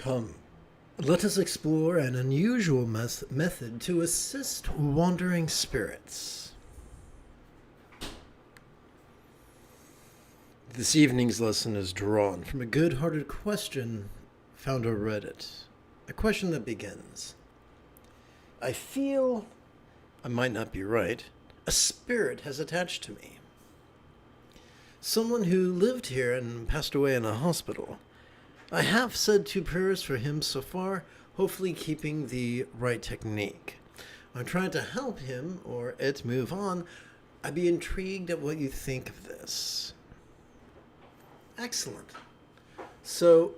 Come, let us explore an unusual method to assist wandering spirits. This evening's lesson is drawn from a good-hearted question found on Reddit. A question that begins, I feel, I might not be right, a spirit has attached to me. Someone who lived here and passed away in a hospital. I have said 2 prayers for him so far, hopefully keeping the right technique. I'm trying to help him or it move on. I'd be intrigued at what you think of this. Excellent. So,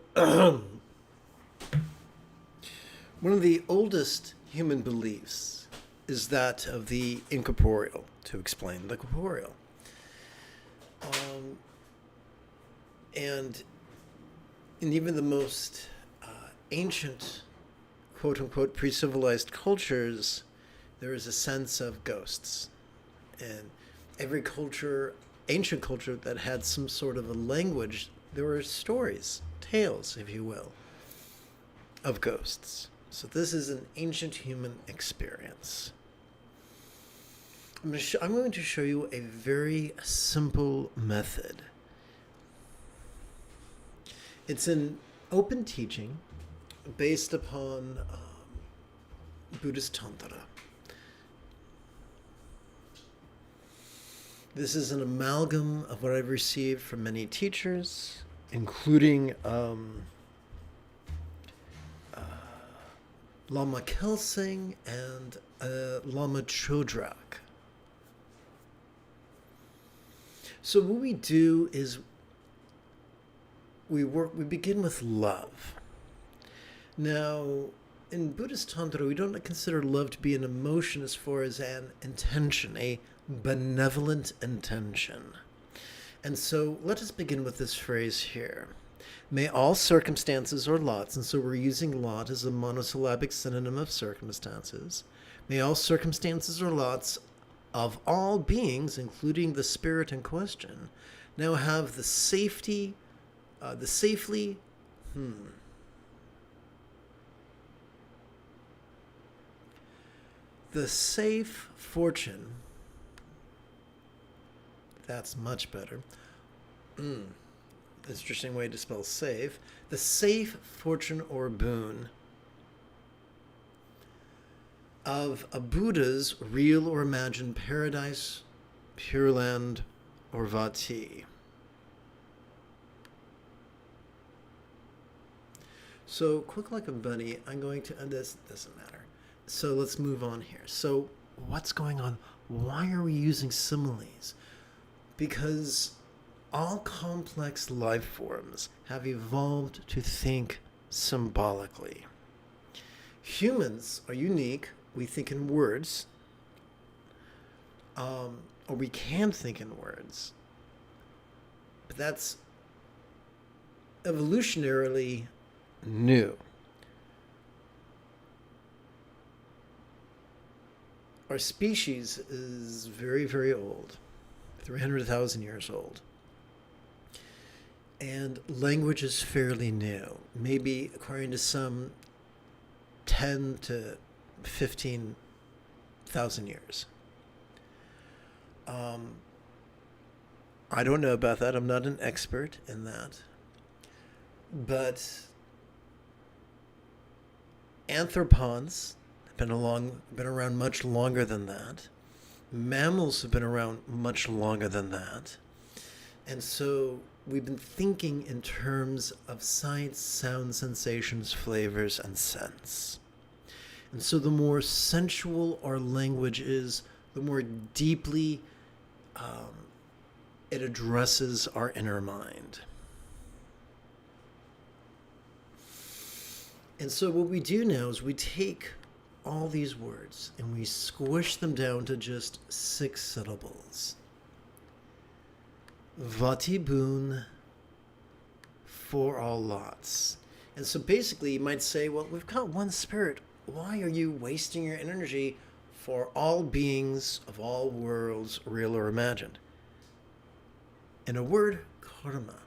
one of the oldest human beliefs is that of the incorporeal, to explain the corporeal. And in even the most ancient, quote-unquote, pre-civilized cultures, there is a sense of ghosts. And every culture, ancient culture that had some sort of a language, there were stories, tales, if you will, of ghosts. So this is an ancient human experience. I'm going to show you a very simple method. It's an open teaching based upon Buddhist Tantra. This is an amalgam of what I've received from many teachers, including Lama Kelsing and Lama Chodrak. So what we do is we begin with love. Now, in Buddhist Tantra, we don't consider love to be an emotion as far as an intention, a benevolent intention. And so let us begin with this phrase here. May all circumstances or lots, and so we're using lot as a monosyllabic synonym of circumstances. May all circumstances or lots of all beings, including the spirit in question, now have the safe fortune, that's much better. Interesting way to spell safe. The safe fortune or boon of a Buddha's real or imagined paradise, Pure Land, or Vati. So, quick like a bunny, I'm going to, this doesn't matter. So let's move on here. So what's going on? Why are we using similes? Because all complex life forms have evolved to think symbolically. Humans are unique. We think in words, or we can think in words. But that's evolutionarily new. Our species is very, very old, 300,000 years old. And language is fairly new, maybe according to some 10 to 15,000 years. I don't know about that. I'm not an expert in that. But anthropons have been around much longer than that. Mammals have been around much longer than that. And so we've been thinking in terms of sights, sounds, sensations, flavors, and scents. And so the more sensual our language is, the more deeply it addresses our inner mind. And so what we do now is we take all these words and we squish them down to just 6 syllables. Vati boon for all lots. And so basically you might say, well, we've got one spirit. Why are you wasting your energy for all beings of all worlds, real or imagined? In a word, karma.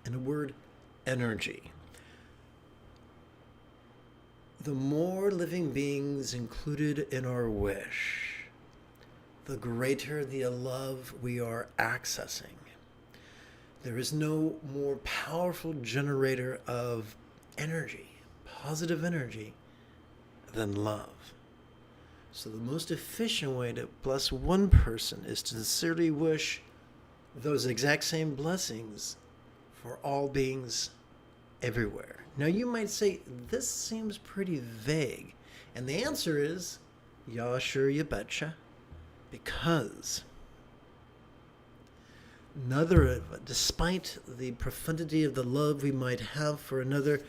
In a word, energy. the more living beings included in our wish, the greater the love we are accessing. There is no more powerful generator of energy, positive energy, than love. So the most efficient way to bless one person is to sincerely wish those exact same blessings for all beings everywhere. Now you might say, this seems pretty vague. And the answer is, yeah, sure, you betcha. Because despite the profundity of the love we might have for another,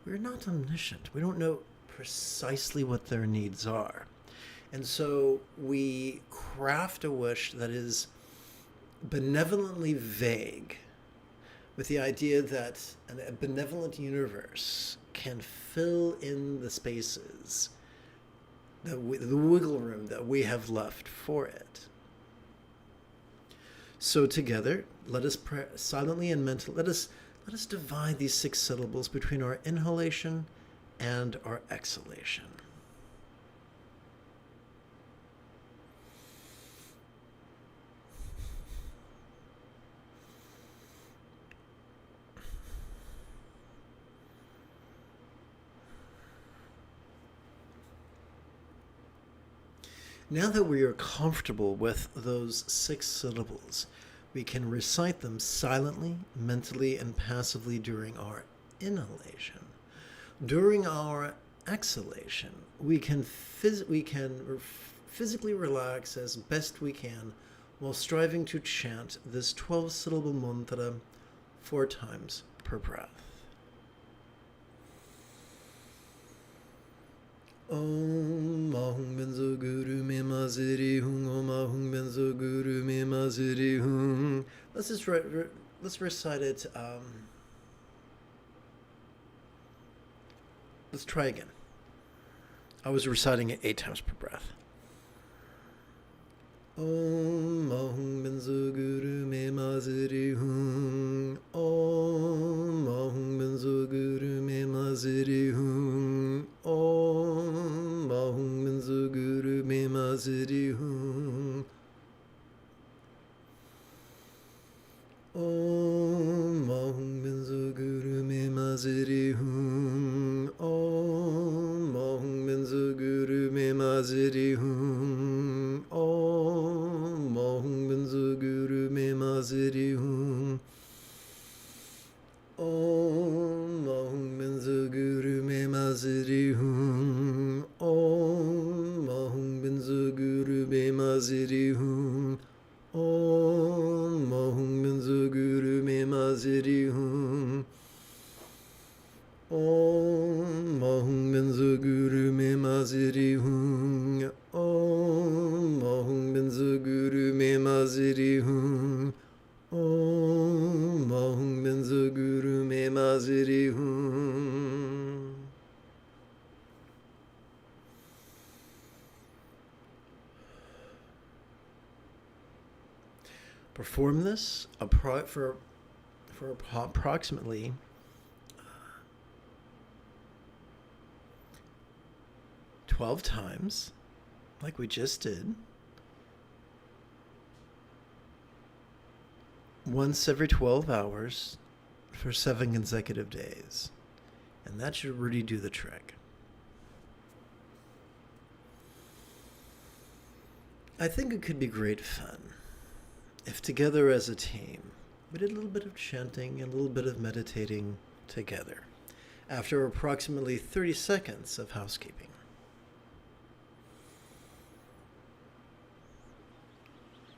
we're not omniscient. We don't know precisely what their needs are. And so we craft a wish that is benevolently vague, with the idea that a benevolent universe can fill in the spaces, the wiggle room that we have left for it. So together, let us pray silently and mentally. Let us divide these 6 syllables between our inhalation and our exhalation. Now that we are comfortable with those 6 syllables, we can recite them silently, mentally, and passively during our inhalation. During our exhalation, we can physically relax as best we can while striving to chant this 12-syllable mantra 4 times per breath. Om Ahum Benzo Guru Me Maziri Hung Om Ahum Benzo Guru Me Maziri Hung. Let's recite it. Let's try again. I was reciting it 8 times per breath. Om Ahum Benzo Guru Me Maziri Hung. Om Ahum Benzo Guru Me Maziri Hung. Om Ahum Benzo Guru Me Maziri Hung. Om Ahum Benzo Guru Me Maziri Hung. Om Ahum Benzo Guru Me Maziri Hung. Om Ahum Benzo Guru Me Maziri Hung. Om Ahum Benzo Guru Me Maziri Hung. Om Ahum Benzo Guru Me Maziri Hung. Om Ahum Benzo Guru Me Maziri Hung. Om Ahum Benzo Guru Me Maziri Hung. Om Ahum Benzo Guru Me Maziri Hung. Om Ahum Benzo Guru Me Maziri Hung. Perform this for approximately 12 times, like we just did. Once every 12 hours for 7 consecutive days. And that should really do the trick. I think it could be great fun if together as a team we did a little bit of chanting and a little bit of meditating together after approximately 30 seconds of housekeeping.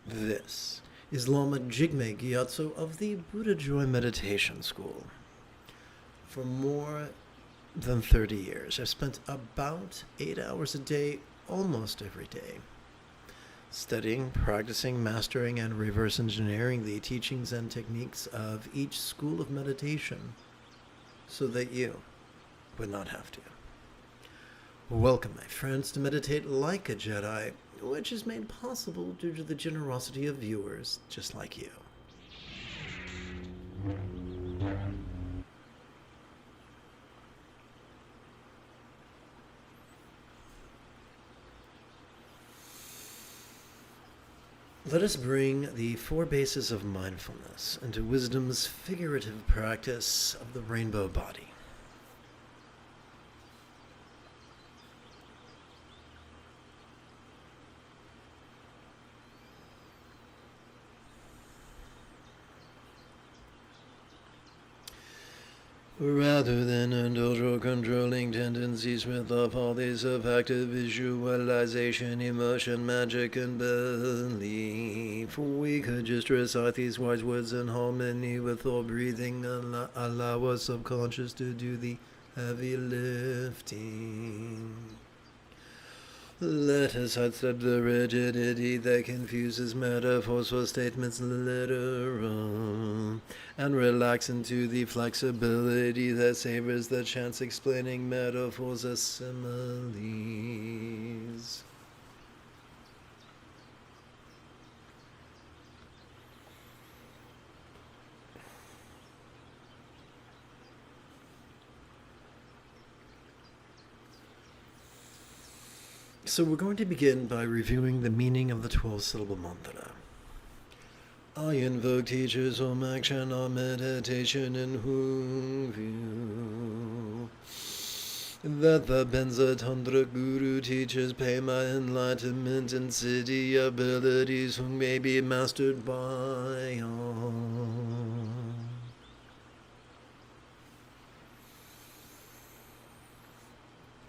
This is Lama Jigme Gyatso of the Buddha Joy Meditation School. For more than 30 years, I've spent about 8 hours a day, almost every day, studying, practicing, mastering, and reverse engineering the teachings and techniques of each school of meditation so that you would not have to. Welcome, my friends, to Meditate Like a Jedi, which is made possible due to the generosity of viewers just like you. Let us bring the 4 bases of mindfulness into wisdom's figurative practice of the rainbow body. Rather than indulge or controlling tendencies with the follies of active visualization, emotion, magic, and belief, we could just recite these wise words in harmony with our breathing, allow our subconscious to do the heavy lifting. Let us sidestep the rigidity that confuses metaphors for statements literal, and relax into the flexibility that savors the chance explaining metaphors as similes. So we're going to begin by reviewing the meaning of the 12-syllable mantra. I invoke teachers Om action on meditation in whom view that the Benza Tantra Guru teaches pay my enlightenment and siddhi abilities whom may be mastered by all.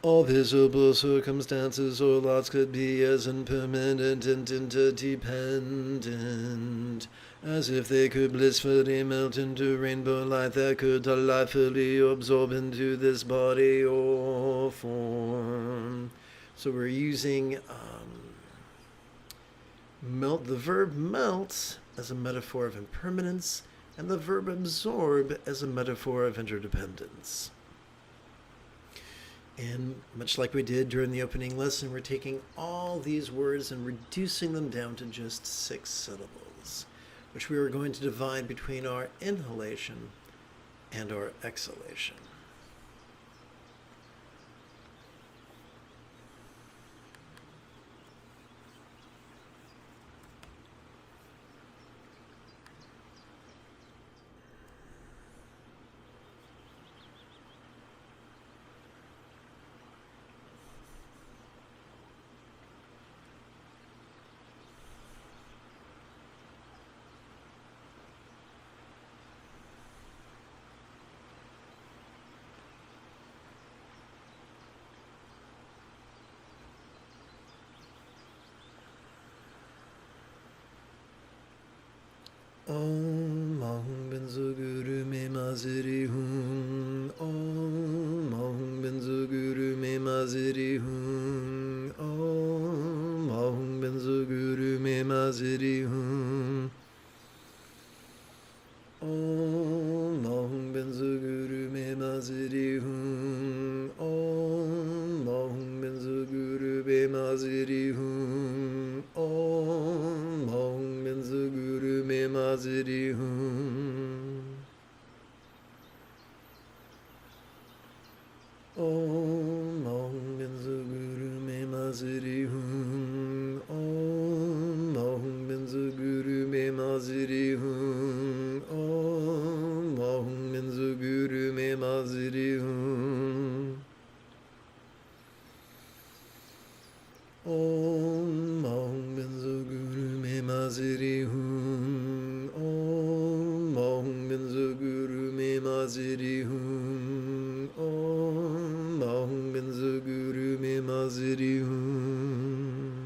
All visible circumstances or lots could be as impermanent and interdependent as if they could blissfully melt into rainbow light that could delightfully absorb into this body or form. So we're using the verb melt as a metaphor of impermanence and the verb absorb as a metaphor of interdependence. And much like we did during the opening lesson, we're taking all these words and reducing them down to just 6 syllables, which we are going to divide between our inhalation and our exhalation. Om Ahum Benzo Guru Me Maziri Hum. Om Ahum Benzo Guru Me Maziri Hum. Om Ahum Benzo Guru Me Maziri Hum. Om Ahum Benzo Guru Me Maziri Hum. Om Ahum Benzo Guru Me Maziri Hum. Om Ahum Benzo Guru Me Maziri Hum. Om Ahum Benzo Guru Me Maziri Hum. Om Ahum Benzo Guru Me Maziri Hum. Om Ahum Benzo Guru Me Maziri Hum. Om Ahum Benzo Guru Me Maziri Hum. Om Ahum Benzo Guru Me Maziri Hum. Om Ahum Benzo Guru Me Maziri Hum.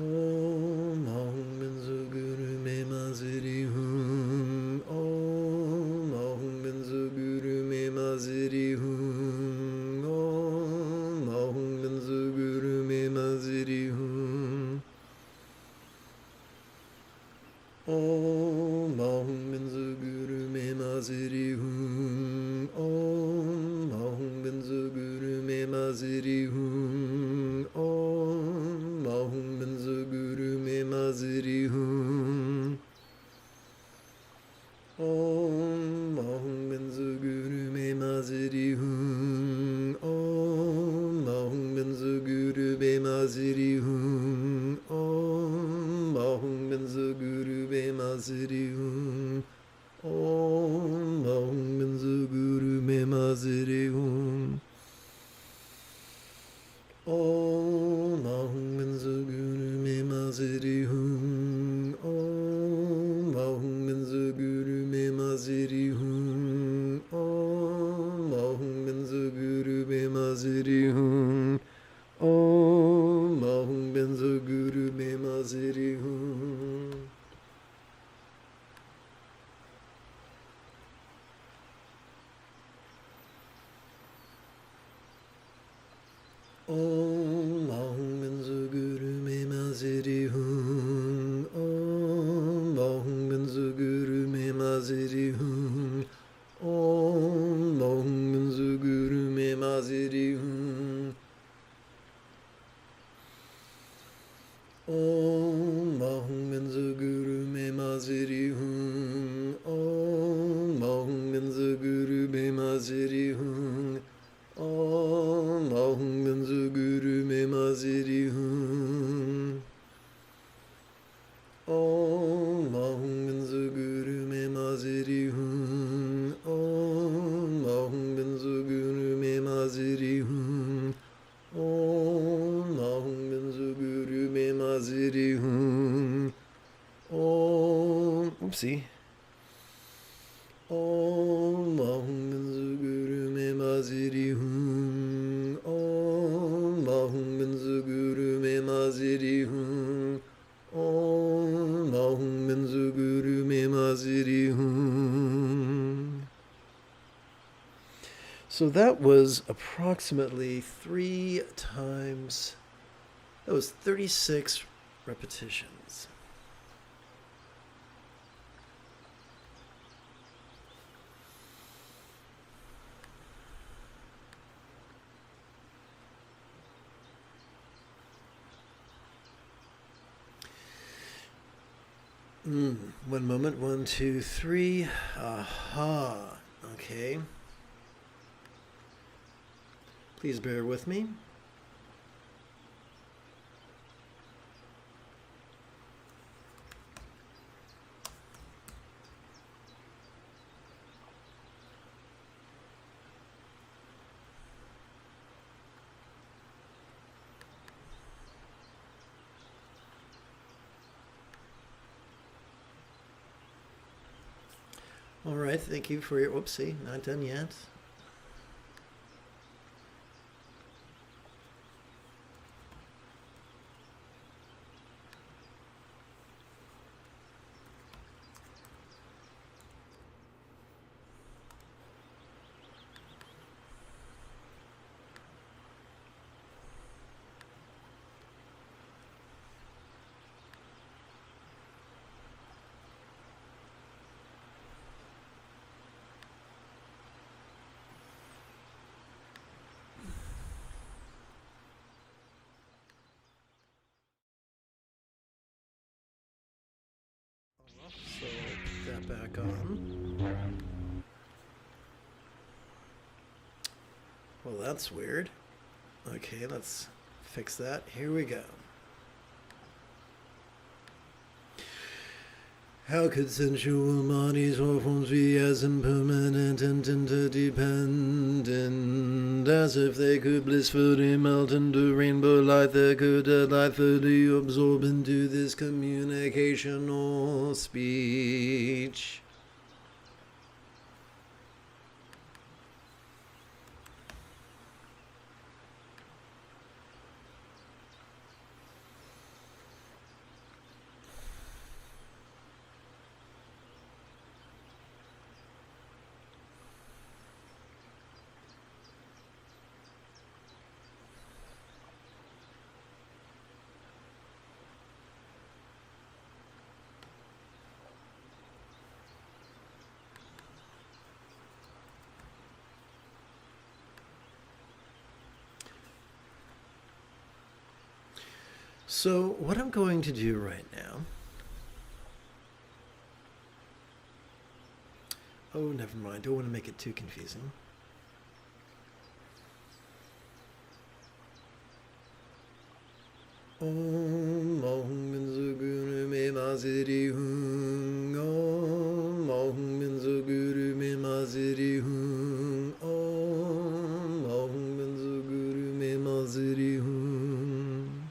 Om Ahum Benzo Guru Me Maziri Hum. Om Ahum Benzo Guru Me Maziri Hum. Om Ahum Benzo Guru Me Maziri Hum. Om Ahum Benzo Guru Me Maziri Hum. Om Ahum Benzo Guru Me Maziri Hum. Om Ahum Benzo Guru Me Maziri Hum. Om Ahum Benzo Guru Me Maziri Hum. Om Ahum Benzo Guru Me Maziri Hum. Om Ahum Benzo Guru Me Maziri Hum. Om Ahum Benzo Guru Me Maziri Hum. Om Ahum Benzo Guru Me Maziri Hum. Om Ahum Benzo Guru Me Maziri Hum. Om Ahum Benzo Guru Me Maziri Hum. Om Ahum Benzo Guru Me Maziri Hum. Om Ahum Benzo Guru Me Maziri Hum. Om Ahum Benzo Guru Me Maziri Hum. Om Ahum Benzo Guru Me Maziri Hum. Om Ahum Benzo Guru Me Maziri Hum. Om Ahum Benzo Guru Me Maziri Hum. Om Ahum Benzo Guru Me Maziri Hum. Om, oopsie. Om Ahum Benzo Guru Me Maziri Hum. Om Ahum Benzo Guru Me Maziri Hum. Om Ahum Benzo Guru Me Maziri Hum. So that was approximately 3 times, that was 36 repetitions. One moment. 1, 2, 3. Aha. Okay. Please bear with me. All right, thank you for your, whoopsie, not done yet. So put that back on. Well, that's weird. Okay, let's fix that. Here we go. How could sensual bodies or forms be as impermanent and interdependent as if they could blissfully melt into rainbow light that could delightfully absorb into this communication or speech? So what I'm going to do right now, oh, never mind, don't want to make it too confusing. Om Ahum Benzo Guru Me Maziri Hum. Om Ahum Benzo Guru Me Maziri Hum. Om Ahum Benzo Guru Me Maziri Hum.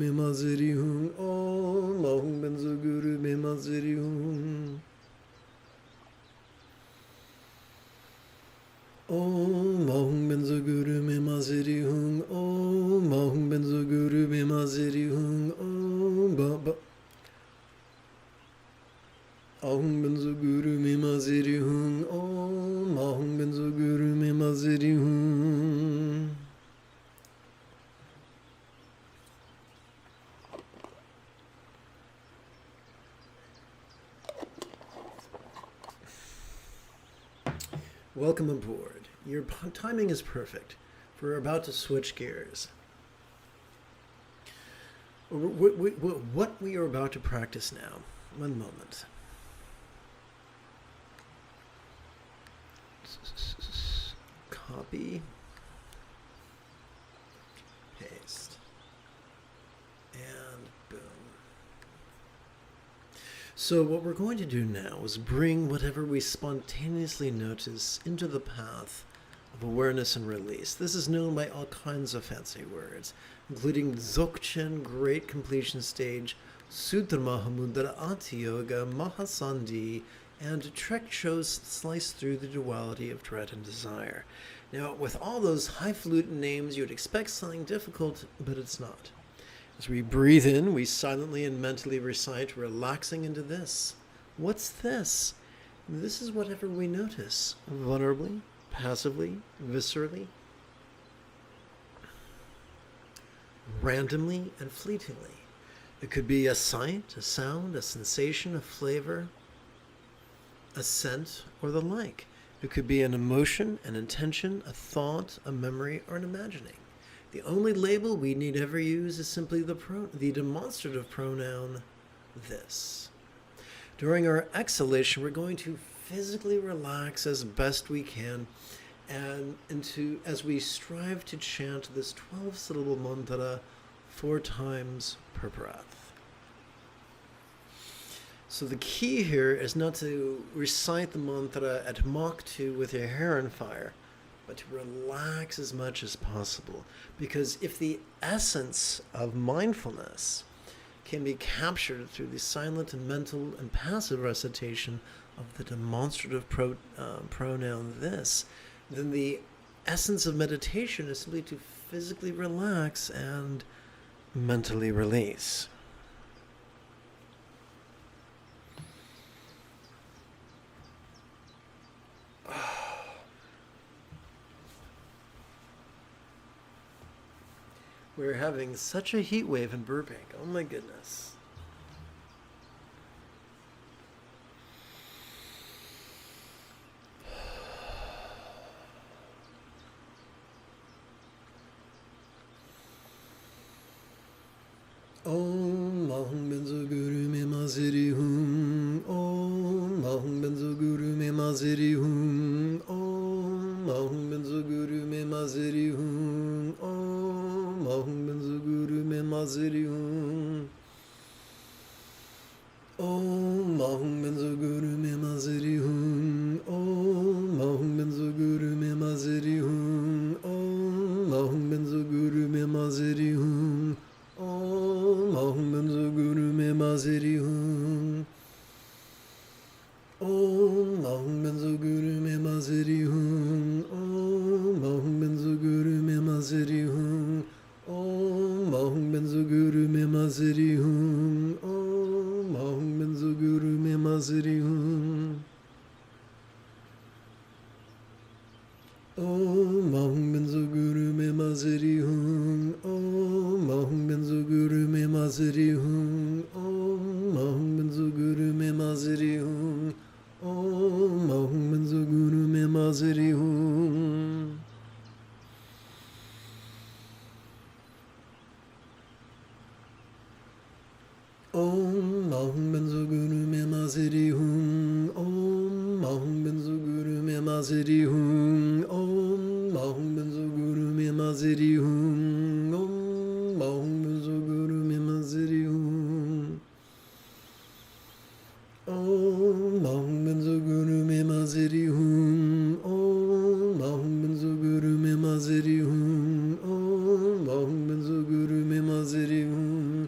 maziri hum. Om ahum benzo guru me maziri hum. Om ahum benzo guru me maziri hum. Om ahum benzo guru me maziri hum. Om ba ba. Ahum benzo guru me maziri hum. Om ahum benzo guru me maziri hum. Welcome aboard. Your timing is perfect. We're about to switch gears. What we are about to practice now. One moment. Copy. Paste. And boom. So what we're going to do now is bring whatever we spontaneously notice into the path of awareness and release. This is known by all kinds of fancy words, including Dzogchen, Great Completion Stage, Sutra Mahamudra, Ati Yoga, Mahasandhi, and Trek shows slice through the duality of dread and desire. Now, with all those highfalutin names, you would expect something difficult, but it's not. As we breathe in, we silently and mentally recite, relaxing into this. What's this? This is whatever we notice, vulnerably, passively, viscerally, randomly, and fleetingly. It could be a sight, a sound, a sensation, a flavor, a scent, or the like. It could be an emotion, an intention, a thought, a memory, or an imagining. The only label we need ever use is simply the demonstrative pronoun, this. During our exhalation, we're going to physically relax as best we can and as we strive to chant this 12-syllable mantra 4 times per breath. So the key here is not to recite the mantra at Mach 2 with your hair on fire, but to relax as much as possible. Because if the essence of mindfulness can be captured through the silent and mental and passive recitation of the demonstrative pronoun this, then the essence of meditation is simply to physically relax and mentally release. We're having such a heat wave in Burbank. Oh my goodness. Om Mahum Benzo Guru Me Maziri Hum. Om Mahum Benzo Guru Me Maziri Hum. Om Mahum Benzo Guru Me Maziri Hum. Om Mahum Benzo Guru Me Maziri Hum. Om Mahum Benzo Guru Me Maziri Hum. Om Mahum Benzo Guru Me Maziri Hum. Om Mahum Benzo Guru Me Maziri Hum. Om Ahum Benzo Guru Me Maziri Hum. Om Ahum Benzo Guru Me Maziri Hum. Om Ahum Benzo Guru Me Maziri Hum. Om Ahum Benzo Guru Me Maziri Hum. Om Ahum Benzo Guru Me Maziri Hum. Om Ahum Benzo Guru Me Maziri Hum. Om Ahum Benzo Guru Me Maziri Hum. Om Ahum Benzo Guru Me Maziri Hum. Om Ahum Benzo Guru Me Maziri Hum. Om Ahum Benzo Guru Me Maziri Hum. Om Ahum Benzo Guru Me Maziri Hum. Om Ahum Benzo Guru Me Maziri Hum. Om Ahum Benzo Guru Me Maziri Hum. Om Ahum Benzo Guru Me Maziri Hum. Om Ahum Benzo Guru Me Maziri Hum. Om Ahum Benzo Guru Me Maziri Hum.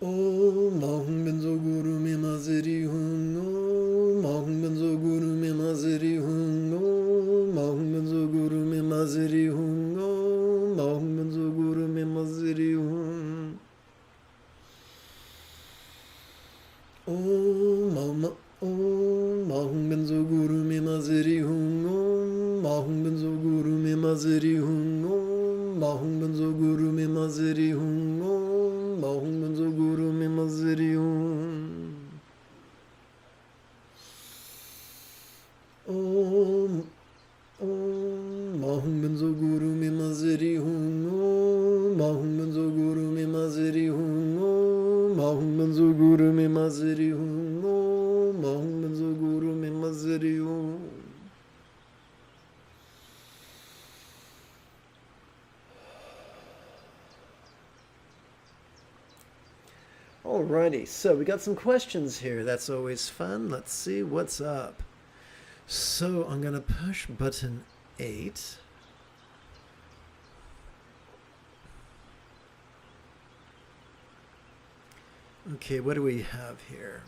Om Mahum Benzo Guru Me Maziri Hum. Om Mahum Benzo Guru Me Maziri Hum. Om Mahum Benzo Guru Me Maziri Hum. Om Mahum Benzo Guru Me Maziri Hum. Om Mahum Benzo Guru Me Maziri Hum. Om Mahum Benzo Guru Me Maziri Hum. Om Mahum Benzo Guru Me Maziri Hum. Om Mahum Benzo Guru Me Maziri Hum. Om Mahum Benzo Guru Me Maziri Hum. Om Mahum Benzo Guru Me Maziri Hum. Om Mahum Benzo Guru Me Maziri Hum. Om Mahum Benzo Guru Me Maziri Hum. Alrighty, so we got some questions here. That's always fun. Let's see what's up. So I'm going to push button 8. Okay, what do we have here?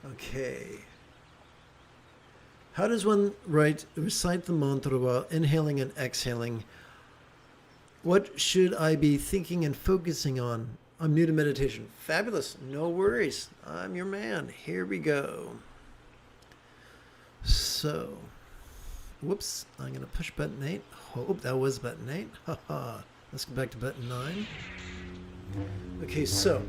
Okay. How does one recite the mantra while inhaling and exhaling? What should I be thinking and focusing on? I'm new to meditation. Fabulous. No worries. I'm your man. Here we go. So, whoops. I'm going to push button 8. Oh, that was button 8. Haha. Let's go back to button 9. Okay, so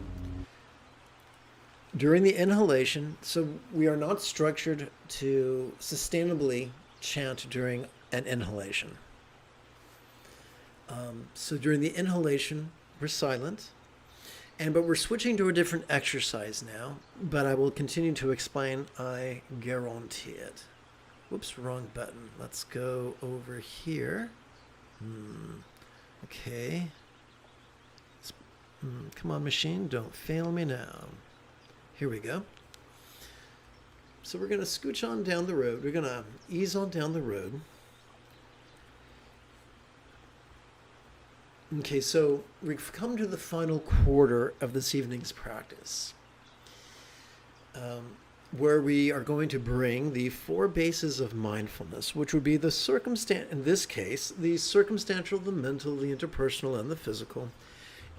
during the inhalation, so we are not structured to sustainably chant during an inhalation. So during the inhalation, we're silent, but we're switching to a different exercise now, but I will continue to explain, I guarantee it. Whoops, wrong button. Let's go over here. Okay. Come on, machine, don't fail me now. Here we go. So we're going to scooch on down the road. We're going to ease on down the road. Okay, so we've come to the final quarter of this evening's practice, where we are going to bring the 4 bases of mindfulness, which would be in this case, the circumstantial, the mental, the interpersonal, and the physical,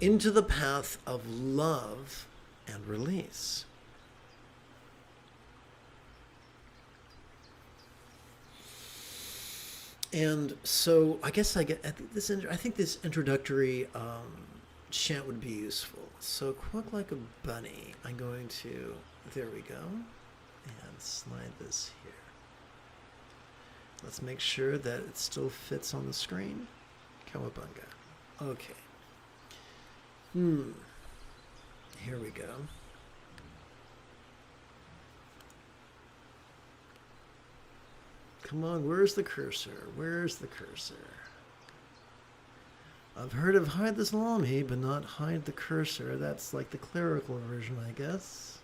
into the path of love and release. And so I think this introductory chant would be useful. So quick like a bunny, I'm going to, there we go, and slide this here. Let's make sure that it still fits on the screen. Cowabunga. Okay. Here we go. Come on, where's the cursor? Where's the cursor? I've heard of hide the salami, but not hide the cursor. That's like the clerical version, I guess.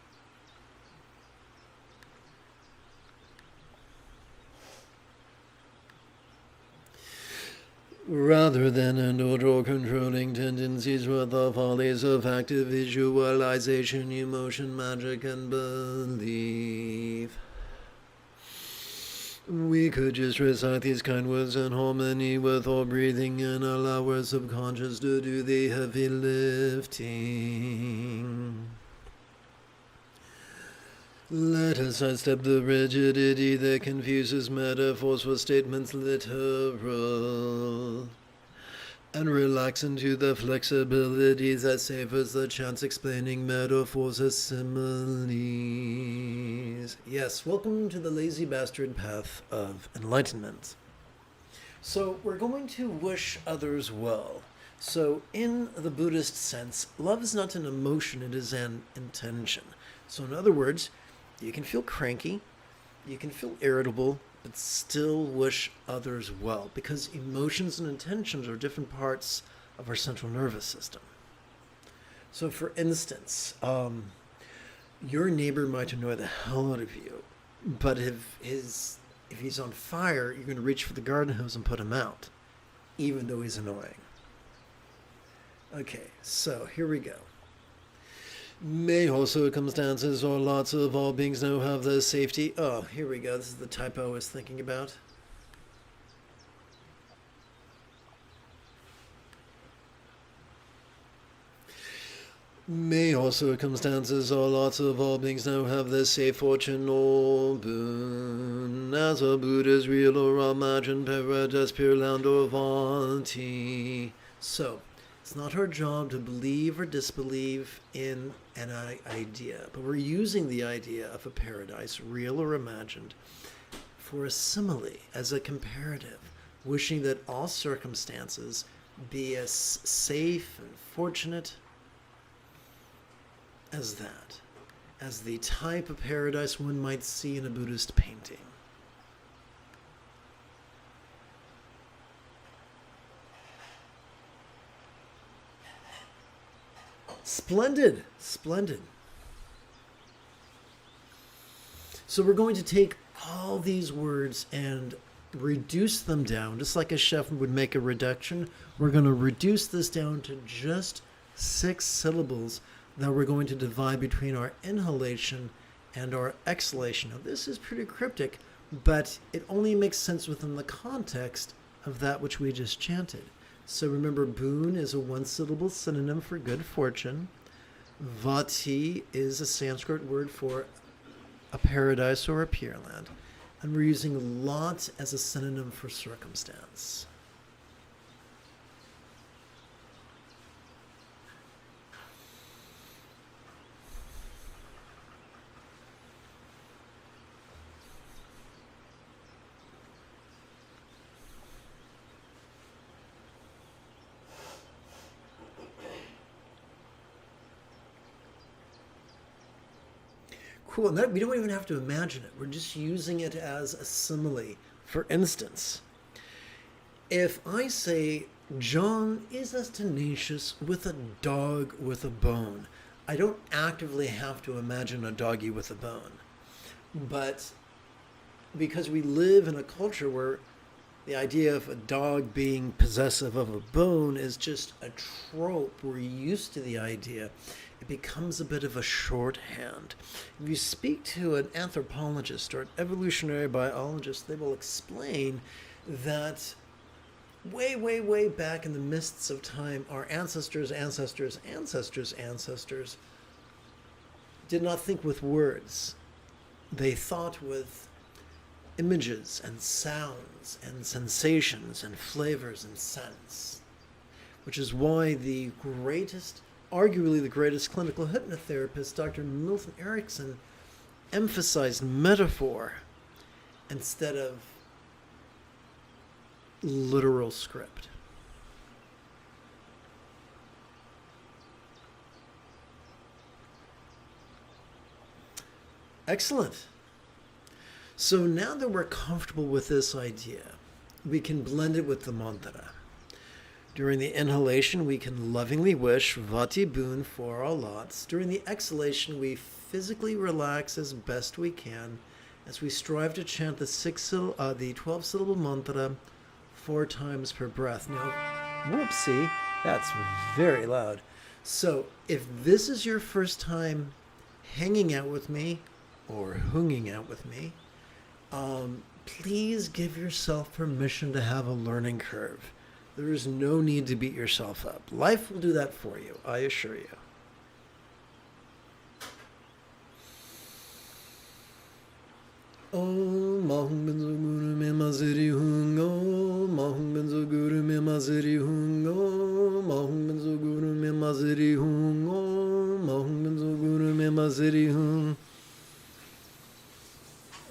Rather than indulge or controlling tendencies with the follies of active visualization, emotion, magic, and belief, we could just recite these kind words in harmony with our breathing and allow our subconscious to do the heavy lifting. Let us sidestep the rigidity that confuses metaphors for statements literal, and relax into the flexibility that savors the chance explaining metaphors as similes. Yes, welcome to the lazy bastard path of enlightenment. So we're going to wish others well. So in the Buddhist sense, love is not an emotion, it is an intention. So in other words, you can feel cranky, you can feel irritable, but still wish others well, because emotions and intentions are different parts of our central nervous system. So for instance, your neighbor might annoy the hell out of you, but if he's on fire, you're going to reach for the garden hose and put him out, even though he's annoying. Okay, so here we go. May all circumstances or lots of all beings know have their safety. Oh, here we go. This is the typo I was thinking about. May all circumstances or lots of all beings now have their safe fortune or boon. As a Buddha's real or imagined paradise, pure land or vanity. So, it's not our job to believe or disbelieve in an idea, but we're using the idea of a paradise, real or imagined, for a simile, as a comparative, wishing that all circumstances be as safe and fortunate as that, as the type of paradise one might see in a Buddhist painting. Splendid, splendid. So we're going to take all these words and reduce them down, just like a chef would make a reduction. We're going to reduce this down to just 6 syllables that we're going to divide between our inhalation and our exhalation. Now, this is pretty cryptic, but it only makes sense within the context of that which we just chanted. So remember, boon is a 1-syllable synonym for good fortune. Vati is a Sanskrit word for a paradise or a pure land. And we're using lot as a synonym for circumstance. Cool. And we don't even have to imagine it. We're just using it as a simile. For instance, if I say, John is as tenacious with a dog with a bone, I don't actively have to imagine a doggy with a bone. But because we live in a culture where the idea of a dog being possessive of a bone is just a trope, we're used to the idea, it becomes a bit of a shorthand. If you speak to an anthropologist or an evolutionary biologist, they will explain that way, way, way back in the mists of time, our ancestors' did not think with words. They thought with images and sounds and sensations and flavors and scents, which is why arguably the greatest clinical hypnotherapist, Dr. Milton Erickson, emphasized metaphor instead of literal script. Excellent. So now that we're comfortable with this idea, we can blend it with the mantra. During the inhalation, we can lovingly wish Vati Boon for our lots. During the exhalation, we physically relax as best we can as we strive to chant the 12-syllable mantra 4 times per breath. Now, whoopsie, that's very loud. So if this is your first time hanging out with me or hunging out with me, please give yourself permission to have a learning curve. There is no need to beat yourself up. Life will do that for you, I assure you. Om Mahum Benzo Guru Me Maziri Hung Om Mahum Benzo Guru Me Maziri Hung Om Mahum Benzo Guru Me Maziri Hung Om Mahum Benzo Guru Me Maziri Hung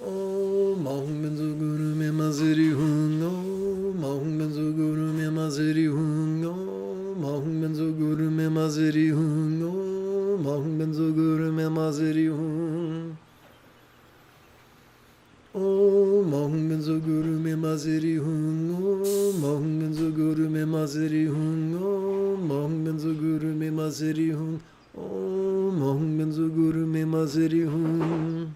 Om Mahum Benzo Guru Me Maziri Hung Om Mahum Benzo Guru Me Maziri Hung Om Mahum Benzo Guru Me Maziri Hung Om Mahum Benzo Guru Me Maziri Hung Om Mahum Benzo Guru Me Maziri Hung Om Mahum Benzo Guru Me Maziri Hung Om Mahum Benzo Guru Me Maziri Hung Om Mahum Benzo Guru Me Maziri Hung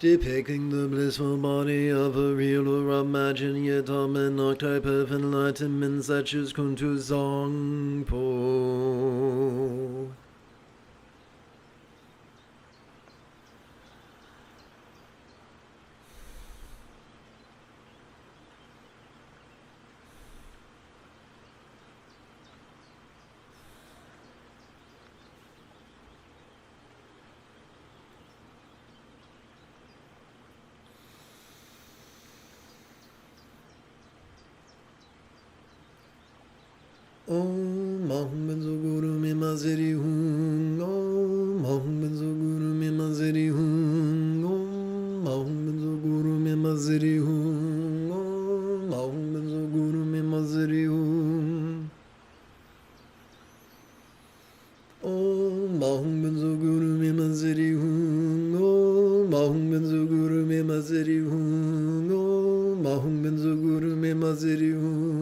depicting the blissful body of a real or imagined yet and archetype of enlightenment such as Kuntu Zongpo. Om Mahum Benzo Guru Me Mazeri Hum. Om Mahum Benzo Guru Me Mazeri Hum. Om Mahum Benzo Guru Me Mazeri Hum. Om Mahum Benzo Guru Me Mazeri Hum. Om Mahum Benzo Guru Me Mazeri Hum. Om Mahum Benzo Guru Me Mazeri Hum. Om Mahum Benzo Guru Me Mazeri Hum.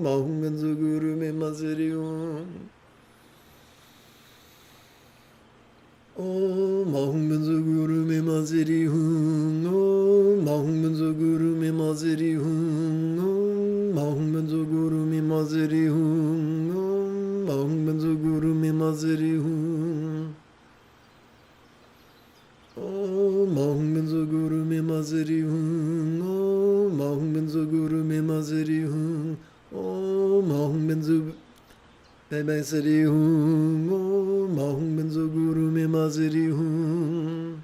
Mahum Benzo Guru Me Mazeri Hum. Om Mahum Benzo Guru Me Mazeri Hum. Om Mahum Benzo Guru Me Mazeri Hum. Om Mahum Benzo Guru Me Mazeri Hum. Om Mahum Benzo Guru Me Mazeri Hum. Om Mahum Benzo Guru Me Mazeri Hum. Om Mahum Benzo Guru Me Mazeri Hum. Om Mahum Benzo Me Mazeri Hum. Om Mahum Benzo Guru Me Mazeri Hum.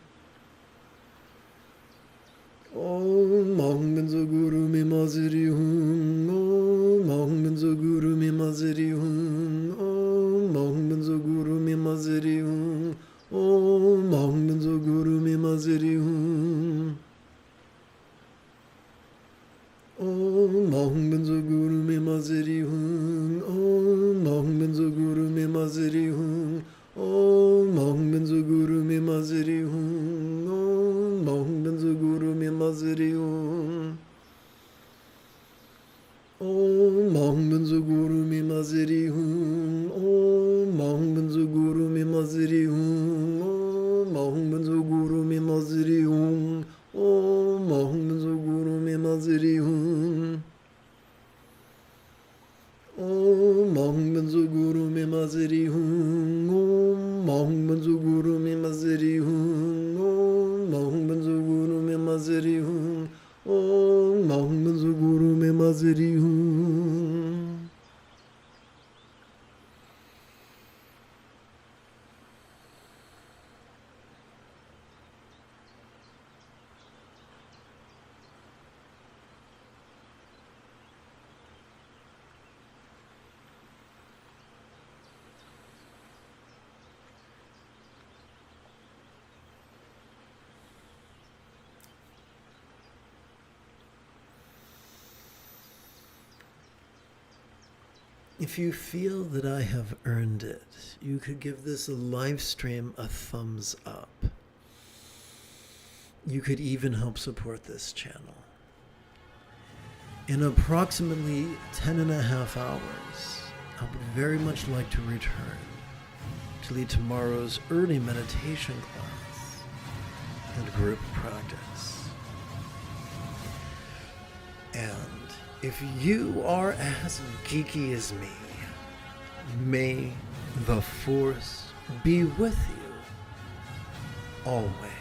Om Mahum Benzo Guru Me Mazeri Hum. Om Mahum Benzo Guru Me Mazeri Hum. Om Mahum Benzo Guru Me Mazeri Hum. Om Mahum Benzo Guru Me Mazeri Hum. Om Mahum Benzo Guru Me Mazeri Hum. Om Mahum Benzo Guru Me Mazeri Hum. Om Mahum Benzo Guru Me Mazeri Hum. Om Mahum Benzo Guru Me Mazeri Hum. Om Mahum Benzo Guru Me Mazeri Hum. Om Mahum Benzo Guru Me Mazeri Hum. Om Mahum Benzo Guru Me Mazeri Hum. Om Mahum Benzo Guru Me Mazeri Hum. Om Mahum Benzo Guru Me Mazeri Hum. Om Mahum Benzo Guru Me Mazeri Hum. Om Mahum Benzo Guru Me Mazeri Hum. Om Mahum Benzo Guru Me Mazeri Hum. If you feel that I have earned it, you could give this live stream a thumbs up. You could even help support this channel. In approximately 10.5 hours, I would very much like to return to lead tomorrow's early meditation class and group practice. And if you are as geeky as me, may the Force be with you always.